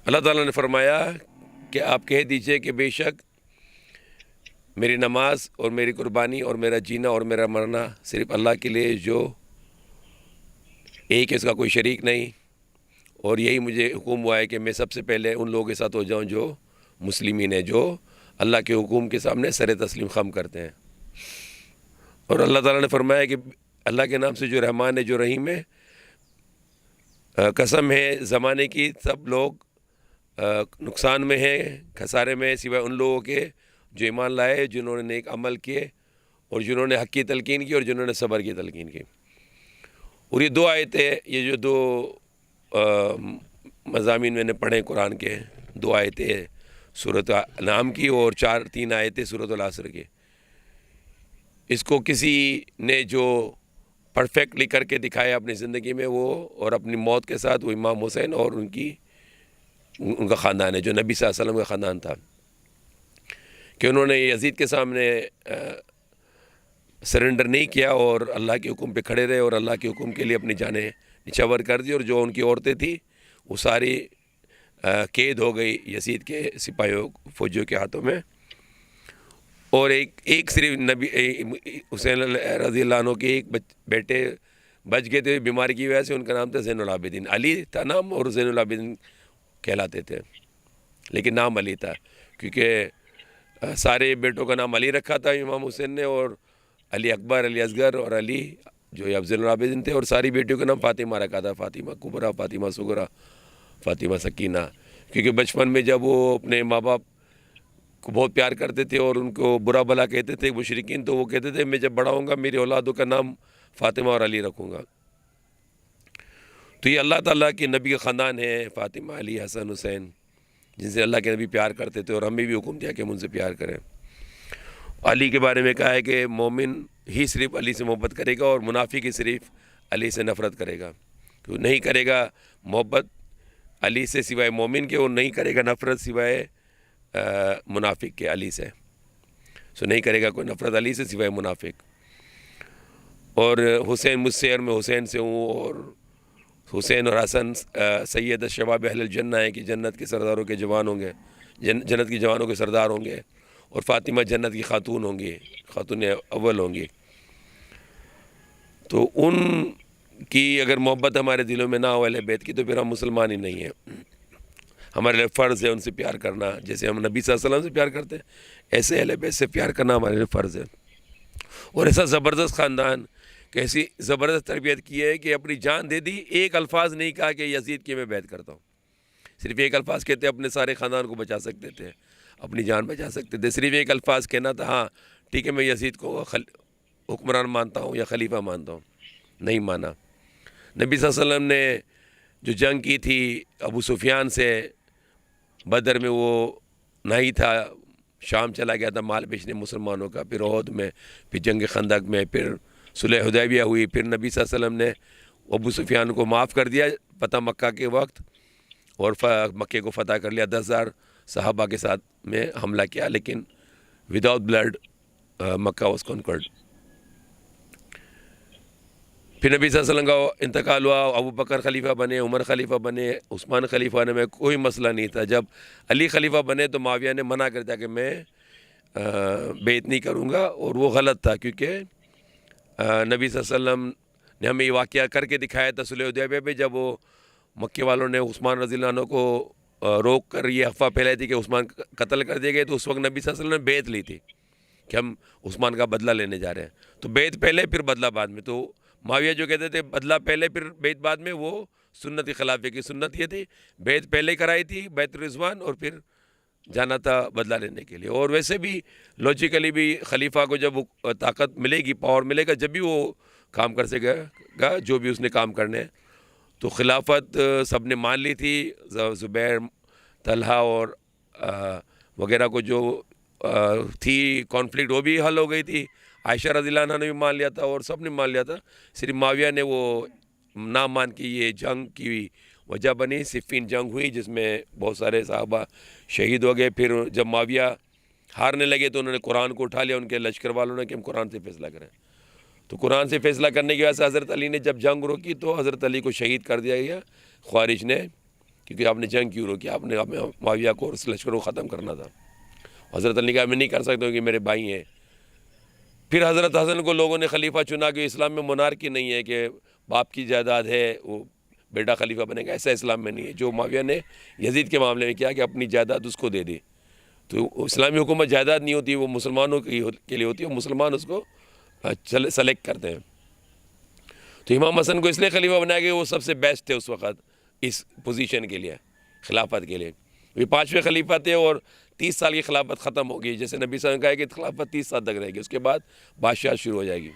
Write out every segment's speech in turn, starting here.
اللہ تعالیٰ نے فرمایا کہ آپ کہہ دیجئے کہ بے شک میری نماز اور میری قربانی اور میرا جینا اور میرا مرنا صرف اللہ کے لیے جو ایک ہے، اس کا کوئی شریک نہیں، اور یہی مجھے حکم ہوا ہے کہ میں سب سے پہلے ان لوگوں کے ساتھ ہو جاؤں جو مسلمین ہیں، جو اللہ کے حکم کے سامنے سر تسلیم خم کرتے ہیں۔ اور اللہ تعالیٰ نے فرمایا کہ اللہ کے نام سے جو رحمان ہے، جو رحیم ہے، قسم ہے زمانے کی سب لوگ نقصان میں ہیں، خسارے میں ہیں، سوائے ان لوگوں کے جو ایمان لائے، جنہوں نے نیک عمل کیے اور جنہوں نے حق کی تلقین کی اور جنہوں نے صبر کی تلقین کی۔ اور یہ دو آیتیں، یہ جو دو مضامین میں نے پڑھے قرآن کے، دو آیتیں سورۃ انعام کی اور تین آیتیں سورۃ العصر کی، اس کو کسی نے جو پرفیکٹلی کر کے دکھایا اپنی زندگی میں، وہ اور اپنی موت کے ساتھ وہ امام حسین اور ان کا خاندان ہے، جو نبی صلی اللہ علیہ وسلم کا خاندان تھا، کہ انہوں نے یزید کے سامنے سرنڈر نہیں کیا اور اللہ کے حکم پہ کھڑے رہے اور اللہ کے حکم کے لیے اپنی جانیں نچھاور کر دی، اور جو ان کی عورتیں تھیں وہ ساری قید ہو گئی یزید کے سپاہیوں فوجیوں کے ہاتھوں میں۔ اور ایک صرف نبی حسین رضی اللہ عنہ کے ایک بیٹے بچ گئے تھے بیماری کی وجہ سے، ان کا نام تھا زین العابدین، علی تھا نام اور زین العابدین کہلاتے تھے، لیکن نام علی تھا کیونکہ سارے بیٹوں کا نام علی رکھا تھا امام حسین نے، اور علی اکبر، علی اصغر اور علی جو افضل العابدین تھے، اور ساری بیٹیوں کا نام فاطمہ رکھا تھا، فاطمہ کبریٰ، فاطمہ صغریٰ، فاطمہ سکینہ، کیونکہ بچپن میں جب وہ اپنے ماں باپ کو بہت پیار کرتے تھے اور ان کو برا بھلا کہتے تھے مشرکین، تو وہ کہتے تھے میں جب بڑا ہوں گا میری اولادوں کا نام فاطمہ اور علی رکھوں گا۔ تو یہ اللہ تعالیٰ کے نبی کا خاندان ہے، فاطمہ، علی، حسن، حسین، جن سے اللہ کے نبی پیار کرتے تھے، اور ہمیں بھی حکم دیا کہ ہم ان سے پیار کریں۔ علی کے بارے میں کہا ہے کہ مومن ہی صرف علی سے محبت کرے گا اور منافق ہی صرف علی سے نفرت کرے گا، تو نہیں کرے گا محبت علی سے سوائے مومن کے، اور نہیں کرے گا نفرت سوائے منافق کے علی سے، نہیں کرے گا کوئی نفرت علی سے سوائے منافق۔ اور حسین مجھ سے، اور میں حسین سے ہوں، اور حسین اور حسن سید الشباب اہل الجنہ ہے کہ جنت کے سرداروں کے جوان ہوں گے، جنت کے جوانوں کے سردار ہوں گے، اور فاطمہ جنت کی خاتون ہوں گی، خاتون اول ہوں گی۔ تو ان کی اگر محبت ہمارے دلوں میں نہ ہو اہل بیت کی، تو پھر ہم مسلمان ہی نہیں ہیں۔ ہمارے لیے فرض ہے ان سے پیار کرنا، جیسے ہم نبی صلی اللہ علیہ وسلم سے پیار کرتے ہیں، ایسے اہل بیت سے پیار کرنا ہمارے لیے فرض ہے۔ اور ایسا زبردست خاندان، کیسی زبردست تربیت کی ہے کہ اپنی جان دے دی، ایک الفاظ نہیں کہا کہ یزید کی میں بیعت کرتا ہوں، صرف ایک الفاظ کہتے اپنے سارے خاندان کو بچا سکتے تھے، اپنی جان بچا سکتے تھے، صرف ایک الفاظ کہنا تھا، ہاں ٹھیک ہے میں یزید کو حکمران مانتا ہوں یا خلیفہ مانتا ہوں، نہیں مانا۔ نبی صلی اللہ علیہ وسلم نے جو جنگ کی تھی ابو سفیان سے، بدر میں وہ نہیں تھا، شام چلا گیا تھا مال بیچنے مسلمانوں کا، پھر احد میں، پھر جنگ خندق میں، پھر صلح حدیبیہ ہوئی، پھر نبی صلی اللہ علیہ وسلم نے ابو سفیان کو معاف کر دیا فتح مکہ کے وقت، اور مکے کو فتح کر لیا، 10,000 صحابہ کے ساتھ میں حملہ کیا، لیکن وداؤٹ بلڈ مکہ واز کنکرڈ۔ پھر نبی صلی اللہ علیہ وسلم کا انتقال ہوا، ابو بکر خلیفہ بنے، عمر خلیفہ بنے، عثمان خلیفہ بنے، میں کوئی مسئلہ نہیں تھا۔ جب علی خلیفہ بنے تو معاویہ نے منع کر دیا کہ میں بیعت نہیں کروں گا، اور وہ غلط تھا، کیونکہ نبی صلی اللہ علیہ وسلم نے ہمیں یہ واقعہ کر کے دکھایا تھا صلح حدیبیہ پہ، جب وہ مکے والوں نے عثمان رضی اللہ عنہ کو روک کر یہ افواہ پھیلائی تھی کہ عثمان قتل کر دیے گئے، تو اس وقت نبی صلی اللہ علیہ وسلم نے بیعت لی تھی کہ ہم عثمان کا بدلہ لینے جا رہے ہیں، تو بیعت پہلے پھر بدلہ بعد میں۔ تو معاویہ جو کہتے تھے بدلہ پہلے پھر بیعت بعد میں، وہ سنت خلافے کی سنت یہ تھی، بیعت پہلے کرائی تھی بیعت رضوان، اور پھر جانا تھا بدلہ لینے کے لیے۔ اور ویسے بھی لاجیکلی بھی خلیفہ کو جب طاقت ملے گی، پاور ملے گا، جب بھی وہ کام کر سکے گا جو بھی اس نے کام کرنے۔ تو خلافت سب نے مان لی تھی، زبیر، طلحہ اور وغیرہ کو جو تھی کانفلکٹ وہ بھی حل ہو گئی تھی، عائشہ رضی اللہ عنہ نے بھی مان لیا تھا، اور سب نے مان لیا تھا، صرف معاویہ نے وہ نہ مان کے یہ جنگ کی وجہ بنی۔ صفین جنگ ہوئی جس میں بہت سارے صحابہ شہید ہو گئے۔ پھر جب معاویہ ہارنے لگے تو انہوں نے قرآن کو اٹھا لیا، ان کے لشکر والوں نے، کہ ہم قرآن سے فیصلہ کریں۔ تو قرآن سے فیصلہ کرنے کی وجہ سے حضرت علی نے جب جنگ روکی تو حضرت علی کو شہید کر دیا گیا خوارج نے، کیونکہ آپ نے جنگ کیوں روکی؟ آپ نے معاویہ کو اور اس لشکر کو ختم کرنا تھا۔ حضرت علی نے کہا میں نہیں کر سکتا ہوں کہ میرے بھائی ہیں۔ پھر حضرت حسن کو لوگوں نے خلیفہ چنا کہ اسلام میں منارکی نہیں ہے کہ باپ کی جائیداد ہے وہ بیٹا خلیفہ بنے گا، ایسا اسلام میں نہیں ہے۔ جو معاویہ نے یزید کے معاملے میں کیا کہ اپنی جائیداد اس کو دے دی، تو اسلامی حکومت جائیداد نہیں ہوتی، وہ مسلمانوں کے لیے ہوتی ہے، مسلمان اس کو سلیکٹ کرتے ہیں۔ تو امام حسن کو اس لیے خلیفہ بنایا کہ وہ سب سے بیسٹ تھے اس وقت اس پوزیشن کے لیے، خلافت کے لیے۔ وہ 5ویں خلیفہ تھے اور 30 سال کی خلافت ختم ہوگی، جیسے نبی صلی اللہ علیہ وسلم نے کہا کہ خلافت 30 سال تک رہے گی، اس کے بعد بادشاہ شروع ہو جائے گی۔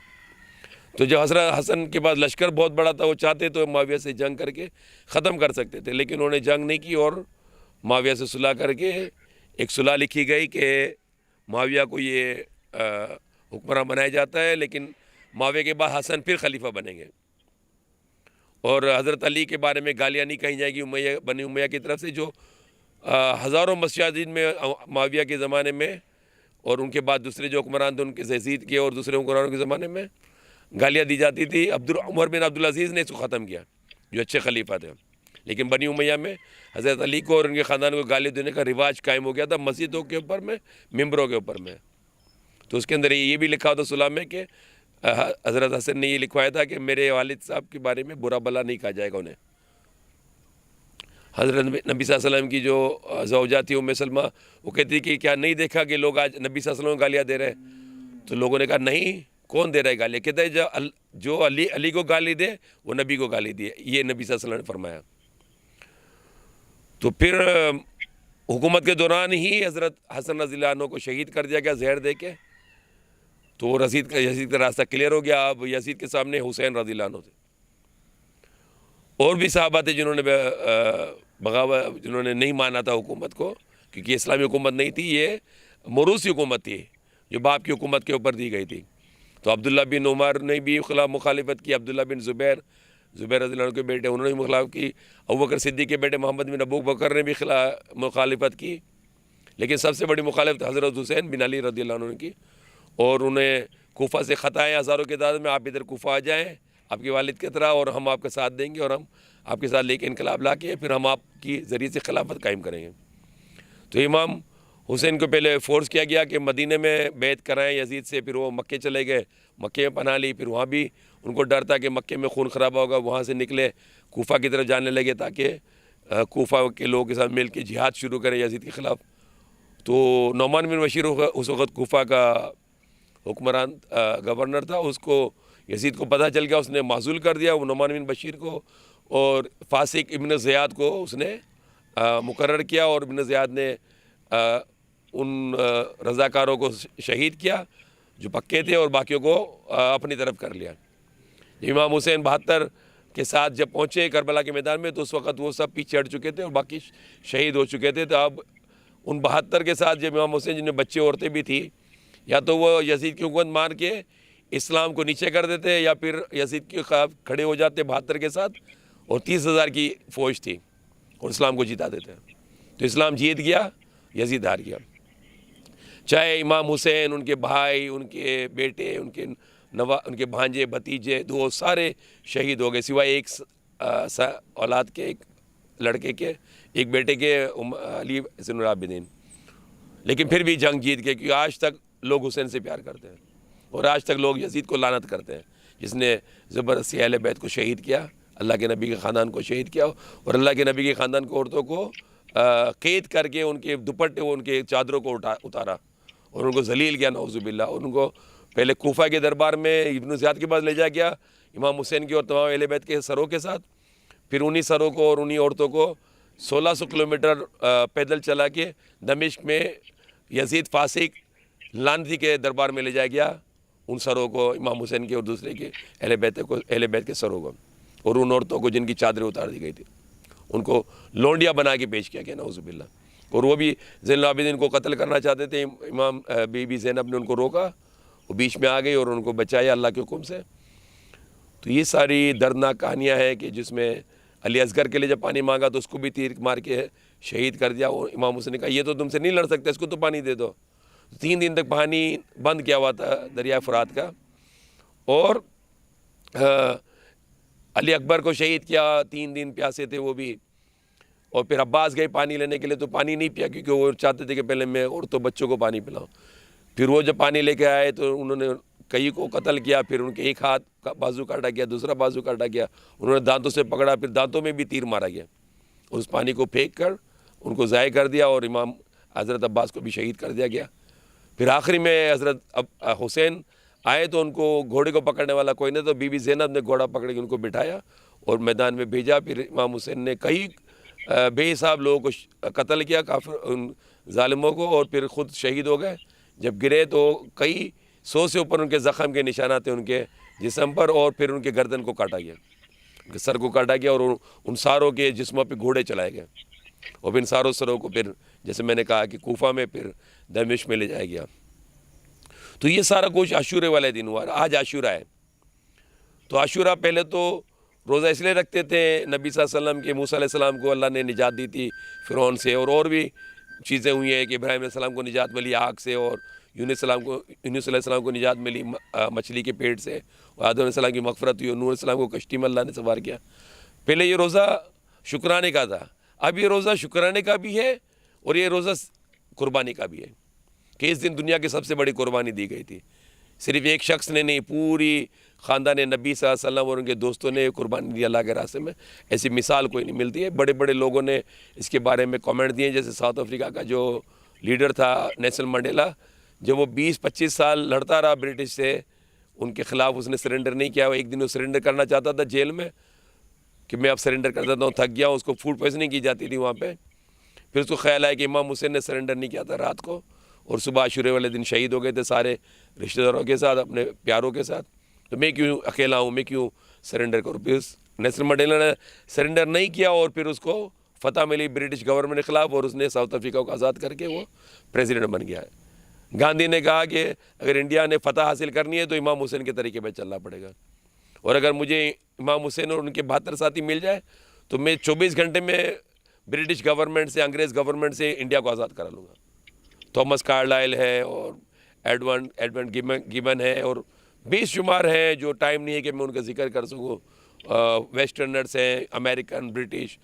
تو جب حضرت حسن کے بعد لشکر بہت بڑا تھا، وہ چاہتے تو معاویہ سے جنگ کر کے ختم کر سکتے تھے، لیکن انہوں نے جنگ نہیں کی اور معاویہ سے صلح کر کے ایک صلح لکھی گئی کہ معاویہ کو یہ حکمراں بنایا جاتا ہے، لیکن معاویہ کے بعد حسن پھر خلیفہ بنیں گے، اور حضرت علی کے بارے میں گالیاں نہیں کہیں جائیں گی بنی امیہ کی طرف سے، جو ہزاروں مساجد میں معاویہ کے زمانے میں اور ان کے بعد دوسرے جو حکمران تھے ان کے یزید کے اور دوسرے حکمرانوں کے زمانے میں گالیاں دی جاتی تھی۔ عمر بن عبدالعزیز نے اس کو ختم کیا، جو اچھے خلیفہ تھے، لیکن بنی امیہ میں حضرت علی کو اور ان کے خاندان کو گالی دینے کا رواج قائم ہو گیا تھا، مسجدوں کے اوپر میں، ممبروں کے اوپر میں۔ تو اس کے اندر یہ بھی لکھا ہوتا صلح میں کہ حضرت حسن نے یہ لکھوایا تھا کہ میرے والد صاحب کے بارے میں برا بلا نہیں کہا جائے گا انہیں۔ حضرت نبی صلی اللہ علیہ وسلم کی جو زوجہ تھی ام سلمہ، وہ کہتی کہ کیا نہیں دیکھا کہ لوگ آج نبی صلی اللہ علیہ وسلم کو گالیاں دے رہے ہیں؟ تو لوگوں نے کہا نہیں، کون دے رہا ہے گالیاں؟ کہتے ہیں جو علی کو گالی دے وہ نبی کو گالی دی، یہ نبی صلی اللہ علیہ وسلم نے فرمایا۔ تو پھر حکومت کے دوران ہی حضرت حسن رضی اللہ عنہ کو شہید کر دیا گیا زہر دے کے، تو وہ یزید کا راستہ کلیئر ہو گیا۔ اب یزید کے سامنے حسین رضی اللہ عنہ تھے، اور بھی صحابہ تھے جنہوں نے بغاوت، جنہوں نے نہیں مانا تھا حکومت کو، کیونکہ اسلامی حکومت نہیں تھی، یہ موروثی حکومت تھی جو باپ کی حکومت کے اوپر دی گئی تھی۔ تو عبداللہ بن عمر نے بھی خلاف مخالفت کی، عبداللہ بن زبیر رضی اللہ عنہ کے بیٹے، انہوں نے بھی مخالفت کی، ابوبکر صدیق کے بیٹے محمد بن ابوبکر نے بھی مخالفت کی، لیکن سب سے بڑی مخالفت حضرت حسین بن علی رضی اللہ عنہ نے کی، اور انہیں کوفہ سے خط آئے ہزاروں کی تعداد میں، آپ ادھر کوفہ آ جائیں آپ کے والد کی طرح، اور ہم آپ کا ساتھ دیں گے، اور ہم آپ کے ساتھ لے کے انقلاب لا کے پھر ہم آپ کی ذریعے سے خلافت قائم کریں گے۔ تو امام حسین کو پہلے فورس کیا گیا کہ مدینے میں بیعت کرائیں یزید سے، پھر وہ مکے چلے گئے، مکے میں پناہ لی، پھر وہاں بھی ان کو ڈر تھا کہ مکے میں خون خرابہ ہوگا، وہاں سے نکلے کوفہ کی طرف جانے لگے تاکہ کوفہ کے لوگوں کے ساتھ مل کے جہاد شروع کریں یزید کے خلاف۔ تو نعمان بن بشیر اس وقت کوفہ کا حکمران گورنر تھا، اس کو یزید کو پتہ چل گیا، اس نے معزول کر دیا وہ نعمان بن بشیر کو، اور فاسق ابن زیاد کو اس نے مقرر کیا، اور ابن زیاد نے ان رضاکاروں کو شہید کیا جو پکے تھے، اور باقیوں کو اپنی طرف کر لیا۔ امام حسین 72 کے ساتھ جب پہنچے کربلا کے میدان میں، تو اس وقت وہ سب پیچھے ہٹ چکے تھے اور باقی شہید ہو چکے تھے۔ تو اب ان 72 کے ساتھ جب امام حسین، جن میں بچے عورتیں بھی تھی، یا تو وہ یزید کی حکومت مان کے اسلام کو نیچے کر دیتے، یا پھر یزید کے خلاف کھڑے ہو جاتے 72 کے ساتھ، اور 30,000 کی فوج تھی اور اسلام کو جیتا دیتے۔ تو اسلام جیت گیا، یزید ہار گیا۔ چاہے امام حسین، ان کے بھائی، ان کے بیٹے، ان کے بھانجے، بھتیجے، دو سارے شہید ہو گئے، سوائے ایک اولاد کے، ایک لڑکے کے، ایک بیٹے کے، علی زین العابدین۔ لیکن پھر بھی جنگ جیت گئے، کیونکہ آج تک لوگ حسین سے پیار کرتے ہیں، اور آج تک لوگ یزید کو لعنت کرتے ہیں، جس نے زبردستی اہل بیت کو شہید کیا، اللہ کے نبی کے خاندان کو شہید کیا، اور اللہ کے نبی کے خاندان کو عورتوں کو قید کر کے ان کے دوپٹے، ان کے چادروں کو اتارا اور ان کو ذلیل کیا، نعوذ باللہ۔ ان کو پہلے کوفہ کے دربار میں ابن زیاد کے پاس لے جایا گیا امام حسین کی اور تمام اہل بیت کے سروں کے ساتھ، پھر انہی سروں کو اور انہی عورتوں کو 1600 کلومیٹر پیدل چلا کے دمشق میں یزید فاسق لعنتی کے دربار میں لے جایا گیا، ان سروں کو، امام حسین کے اور دوسرے کے اہل بیت کے سروں کو، اور ان عورتوں کو جن کی چادریں اتار دی گئی تھی ان کو لونڈیا بنا کے پیش کیا گیا، نعوذ باللہ۔ اور وہ بھی زین العابدین کو قتل کرنا چاہتے تھے، امام بی بی زینب نے ان کو روکا، وہ بیچ میں آ گئی اور ان کو بچایا اللہ کے حکم سے۔ تو یہ ساری دردناک کہانیاں ہیں کہ جس میں علی اصغر کے لیے جب پانی مانگا تو اس کو بھی تیر مار کے شہید کر دیا، امام حسین نے کہا یہ تو تم سے نہیں لڑ سکتے، اس کو تو پانی دے دو۔ 3 دن تک پانی بند کیا ہوا تھا دریائے فرات کا، اور علی اکبر کو شہید کیا، 3 دن پیاسے تھے وہ بھی، اور پھر عباس گئے پانی لینے کے لیے تو پانی نہیں پیا، کیونکہ وہ چاہتے تھے کہ پہلے میں عورتوں بچوں کو پانی پلاؤں۔ پھر وہ جب پانی لے کے آئے تو انہوں نے کئی کو قتل کیا، پھر ان کے ایک ہاتھ کا بازو کاٹا گیا، دوسرا بازو کاٹا گیا، انہوں نے دانتوں سے پکڑا، پھر دانتوں میں بھی تیر مارا گیا، اس پانی کو پھینک کر ان کو ضائع کر دیا، اور امام حضرت عباس کو بھی شہید کر دیا گیا۔ پھر آخری میں حضرت حسین آئے تو ان کو گھوڑے کو پکڑنے والا کوئی نہیں، تو بی بی زینب نے گھوڑا پکڑ کے ان کو بٹھایا اور میدان میں بھیجا۔ پھر امام حسین نے کئی بے حساب لوگوں کو قتل کیا، کافر ان ظالموں کو، اور پھر خود شہید ہو گئے۔ جب گرے تو کئی 100 سے اوپر ان کے زخم کے نشانات تھے ان کے جسم پر، اور پھر ان کے گردن کو کاٹا گیا، ان کے سر کو کاٹا گیا، اور ان ساروں کے جسموں پہ گھوڑے چلائے گئے، اور پھر ان ساروں سروں کو پھر جیسے میں نے کہا کہ کوفہ میں پھر دمشق میں لے جایا گیا۔ تو یہ سارا کچھ عاشورے والے دن ہوا۔ آج عاشورہ ہے، تو عاشورہ پہلے تو روزہ اس لیے رکھتے تھے، نبی صلی اللہ علیہ وسلم کے موسیٰ علیہ السلام کو اللہ نے نجات دی تھی فرعون سے، اور بھی چیزیں ہوئی ہیں کہ ابراہیم علیہ السلام کو نجات ملی آگ سے، اور یونس علیہ السلام کو نجات ملی مچھلی کے پیٹ سے، اور آدم علیہ السلام کی مغفرت ہوئی، اور نوح علیہ السلام کو کشتی میں اللہ نے سوار کیا۔ پہلے یہ روزہ شکرانے کا تھا، اب یہ روزہ شکرانے کا بھی ہے اور یہ روزہ قربانی کا بھی ہے، کہ اس دن دنیا کی سب سے بڑی قربانی دی گئی تھی۔ صرف ایک شخص نے نہیں، پوری خاندان نبی صلی اللہ علیہ وسلم اور ان کے دوستوں نے قربانی دی اللہ کے راستے میں۔ ایسی مثال کوئی نہیں ملتی ہے۔ بڑے بڑے لوگوں نے اس کے بارے میں کامنٹ دیے، جیسے ساؤتھ افریقہ کا جو لیڈر تھا نیلسن منڈیلا، جب وہ 20-25 سال لڑتا رہا برٹش سے، ان کے خلاف اس نے سرنڈر نہیں کیا۔ وہ ایک دن وہ سرنڈر کرنا چاہتا تھا جیل میں، کہ میں اب سرنڈر کر دیتا ہوں، تھک گیا ہوں، اس کو فوڈ پوائزننگ کی جاتی تھی وہاں پہ۔ پھر اس کو خیال آیا کہ امام حسین نے سرنڈر نہیں کیا تھا رات کو، اور صبح عاشورے والے دن شہید ہو گئے تھے سارے رشتہ داروں کے ساتھ، اپنے پیاروں کے ساتھ، تو میں کیوں اکیلا ہوں، میں کیوں سرنڈر کروں۔ پھر نیلسن منڈیلا نے سرنڈر نہیں کیا، اور پھر اس کو فتح ملی برٹش گورنمنٹ کے خلاف، اور اس نے ساؤتھ افریقہ کو آزاد کر کے وہ پریزیڈنٹ بن گیا ہے۔ گاندھی نے کہا کہ اگر انڈیا نے فتح حاصل کرنی ہے تو امام حسین کے طریقے پہ چلنا پڑے گا، اور اگر مجھے امام حسین اور ان کے 72 ساتھی مل جائے تو میں 24 گھنٹے میں برٹش گورنمنٹ سے، انگریز گورنمنٹ سے انڈیا کو آزاد کرا لوں گا۔ تھامس کارلائل ہے، اور ایڈونڈ گیبن ہے، اور بے شمار ہیں جو ٹائم نہیں ہے کہ میں ان کا ذکر کر سکوں۔ ویسٹرنرز ہیں، امریکن، برٹش،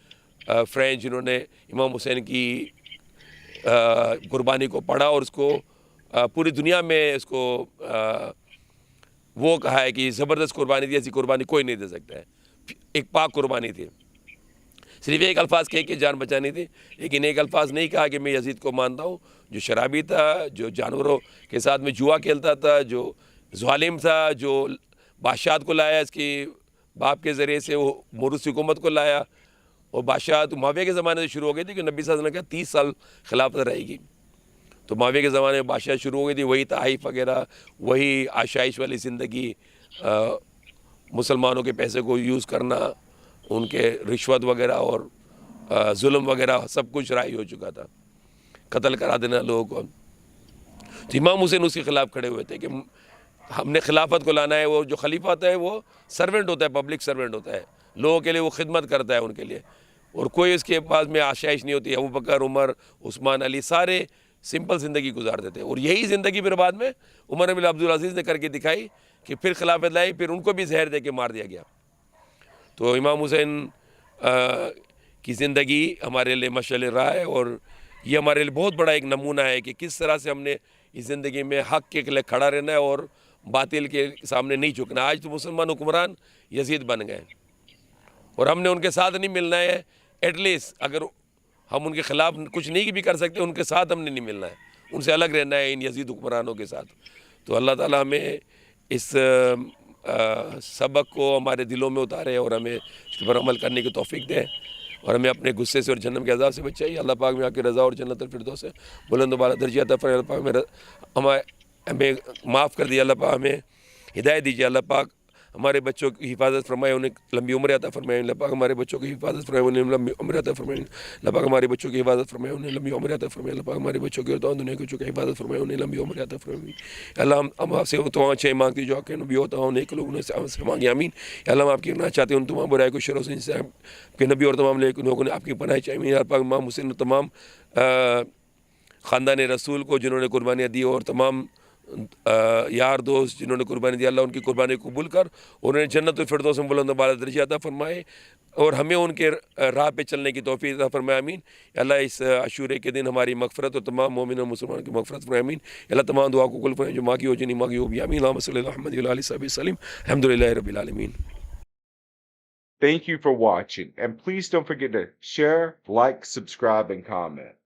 فرینچ، جنہوں نے امام حسین کی قربانی کو پڑھا، اور اس کو پوری دنیا میں اس کو وہ کہا ہے کہ زبردست قربانی دی، ایسی قربانی کوئی نہیں دے سکتا ہے۔ ایک پاک قربانی تھی، صرف ایک الفاظ کہہ کے جان بچانی تھی، لیکن ایک الفاظ نہیں کہا کہ میں یزید کو مانتا ہوں، جو شرابی تھا، جو جانوروں کے ساتھ میں جوا کھیلتا تھا، جو ظالم تھا، جو بادشاہت کو لایا اس کی باپ کے ذریعے سے، وہ موروثی حکومت کو لایا، اور بادشاہت معاویہ کے زمانے سے شروع ہو گئی تھی، کہ نبی صلی اللہ علیہ وسلم نے کہا 30 سال خلافت رہے گی، تو معاویہ کے زمانے میں بادشاہت شروع ہو گئی تھی، وہی تحائف وغیرہ، وہی آشائش والی زندگی، مسلمانوں کے پیسے کو یوز کرنا، ان کے رشوت وغیرہ اور ظلم وغیرہ سب کچھ رائج ہو چکا تھا، قتل کرا دینا لوگوں کو۔ تو امام حسین اس کے خلاف کھڑے ہوئے تھے کہ ہم نے خلافت کو لانا ہے۔ وہ جو خلیفہ ہوتا ہے وہ سرونٹ ہوتا ہے، پبلک سرونٹ ہوتا ہے، لوگوں کے لیے وہ خدمت کرتا ہے ان کے لیے، اور کوئی اس کے پاس میں آشائش نہیں ہوتی۔ ابوبکر، عمر، عثمان، علی سارے سمپل زندگی گزارتے تھے، اور یہی زندگی پھر بعد میں عمر بن عبدالعزیز نے کر کے دکھائی، کہ پھر خلافت لائی، پھر ان کو بھی زہر دے کے مار دیا گیا۔ تو امام حسین کی زندگی ہمارے لیے مشعل راہ ہے، اور یہ ہمارے لیے بہت بڑا ایک نمونہ ہے کہ کس طرح سے ہم نے اس زندگی میں حق کے لیے کھڑا رہنا ہے اور باطل کے سامنے نہیں جھکنا۔ آج تو مسلمان حکمران یزید بن گئے، اور ہم نے ان کے ساتھ نہیں ملنا ہے۔ ایٹ لیسٹ اگر ہم ان کے خلاف کچھ نہیں بھی کر سکتے، ان کے ساتھ ہم نے نہیں ملنا ہے، ان سے الگ رہنا ہے، ان یزید حکمرانوں کے ساتھ۔ تو اللہ تعالیٰ ہمیں اس سبق کو ہمارے دلوں میں اتارے، اور ہمیں اس پر عمل کرنے کی توفیق دے، اور ہمیں اپنے غصے سے اور جہنم کے عذاب سے بچائے۔ اللہ پاک میں آپ کی رضا اور جنت الفردوس سے بلند و بالا درجہ عطا فرمائے۔ اللہ پاک ہمیں معاف کر دیا، اللہ پاک ہمیں ہدایت دیجیے، اللہ پاک ہمارے بچوں کی حفاظت فرمائے، انہیں لمبی عمر عطا فرمائے۔ اللہ پاک ہمارے بچوں کی حفاظت فرمائے، انہیں لمبی عمر عطا فرمائے۔ اللہ پاک ہمارے بچوں کی حفاظت فرمائے، انہیں لمبی عمر عطا فرمائے۔ اللہ پاک ہمارے بچوں کی اور دنیا کے بچوں کی حفاظت فرمائے، انہیں لمبی عمر عطا فرمائے۔ اللہ ہم آپ سے تمام اچھے مانگتے جو کہ نبی ہوتا ہوں، نیک لوگوں سے مانگے آمین۔ اللہ ہم آپ کی پناہ چاہتے ہیں، ان تمام برائی کو شروں سے آپ کے نبی اور تمام لوگوں نے آپ کی پناہ چاہیے۔ اللہ پاک امام حسین تمام خاندان رسول کو جنہوں نے قربانیاں دی، اور تمام یار دوست جنہوں نے قربانی دی، اللہ ان کی قربانی قبول کر، انہیں جنت الفردوس میں بلند و بالا درجہ عطا فرمائے۔ اور ہمیں ان کے راہ پہ چلنے کی توفیق عطا فرمائے آمین. اللہ اس عاشورے کے دن ہماری مغفرت اور تمام مومن اور مسلمان کی مغفرت فرمائے آمین. اللہ تمام دعا کو قبول فرمائے جو ماں کی ہو جنی ماں کی ہو بھی آمین. اللہم صلی اللہ محمد و علی صحبہ وسلم الحمدللہ رب العالمین. Thank you for watching, and please don't forget to share, like, subscribe, and comment.